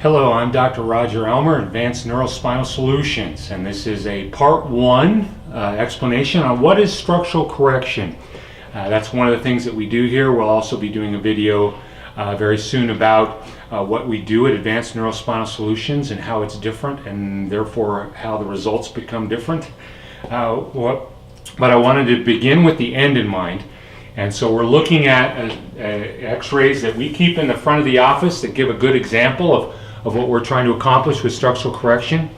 Hello, I'm Dr. Roger Elmer, Advanced Neurospinal Solutions, and this is a part one explanation on what is structural correction. That's one of the things that we do here. We'll also be doing a video very soon about what we do at Advanced Neurospinal Solutions and how it's different, and therefore how the results become different. But I wanted to begin with the end in mind. And so we're looking at x-rays that we keep in the front of the office that give a good example of what we're trying to accomplish with structural correction.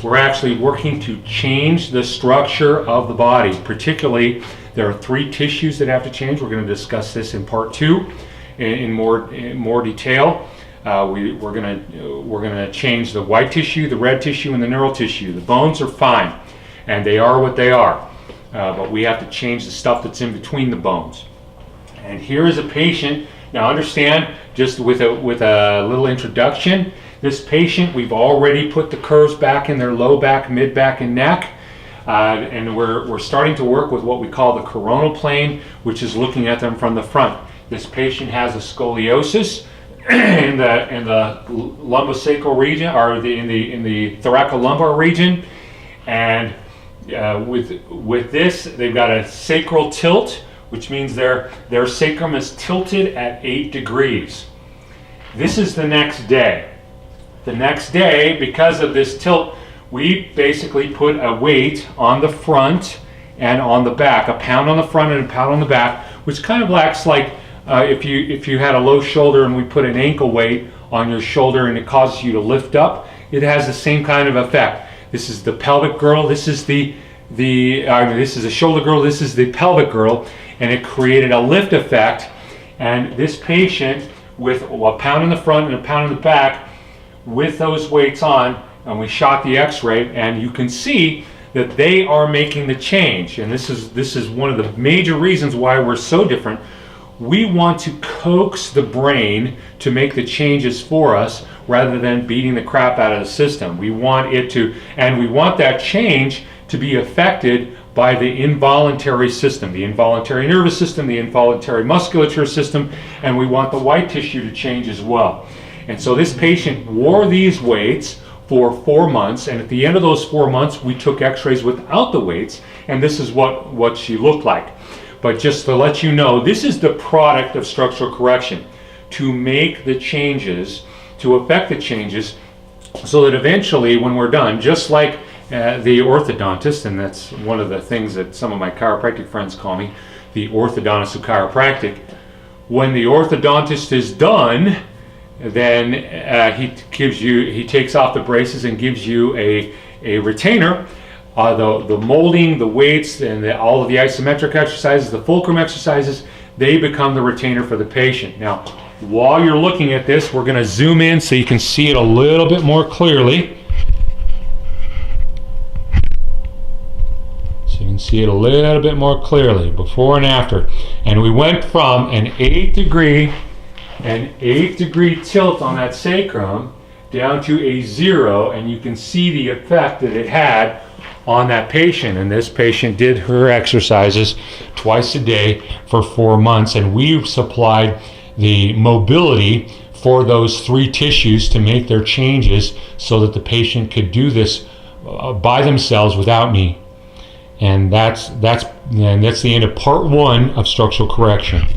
We're actually working to change the structure of the body. Particularly, there are three tissues that have to change. We're going to discuss this in part two in more detail. We're going to change the white tissue, the red tissue, and the neural tissue. The bones are fine, and they are what they are. But we have to change the stuff that's in between the bones. And here is a patient. Now understand, just with a little introduction, this patient, we've already put the curves back in their low back, mid back, and neck. And we're starting to work with what we call the coronal plane, which is looking at them from the front. This patient has a scoliosis in the lumbosacral region, or in the thoracolumbar region, and with this, they've got a sacral tilt, which means their sacrum is tilted at 8 degrees. This is the next day. The next day, because of this tilt, we basically put a weight on the front and on the back, a pound on the front and a pound on the back, which kind of acts like if you had a low shoulder and we put an ankle weight on your shoulder and it causes you to lift up. It has the same kind of effect. This is the pelvic girdle. This is this is a shoulder girdle. This is the pelvic girdle, and it created a lift effect. And this patient, with a pound in the front and a pound in the back, with those weights on, and we shot the X-ray, and you can see that they are making the change. And this is one of the major reasons why we're so different. We want to coax the brain to make the changes for us rather than beating the crap out of the system. We want it to, and we want that change to be affected by the involuntary system, the involuntary nervous system, the involuntary musculature system, and we want the white tissue to change as well. And so this patient wore these weights for 4 months, and at the end of those 4 months, we took x-rays without the weights, and this is what she looked like. But just to let you know, this is the product of structural correction, to make the changes, to affect the changes, so that eventually when we're done, just like the orthodontist, and that's one of the things that some of my chiropractic friends call me, the orthodontist of chiropractic, when the orthodontist is done, then he takes off the braces and gives you a retainer. The molding, the weights, and all of the isometric exercises, the fulcrum exercises, they become the retainer for the patient. Now, while you're looking at this, we're going to zoom in so you can see it a little bit more clearly. So you can see it a little bit more clearly, before and after. And we went from an 8 degree tilt on that sacrum down to a 0, and you can see the effect that it had on that patient. And this patient did her exercises twice a day for 4 months, and we supplied the mobility for those three tissues to make their changes so that the patient could do this by themselves without me. And that's the end of part one of structural correction.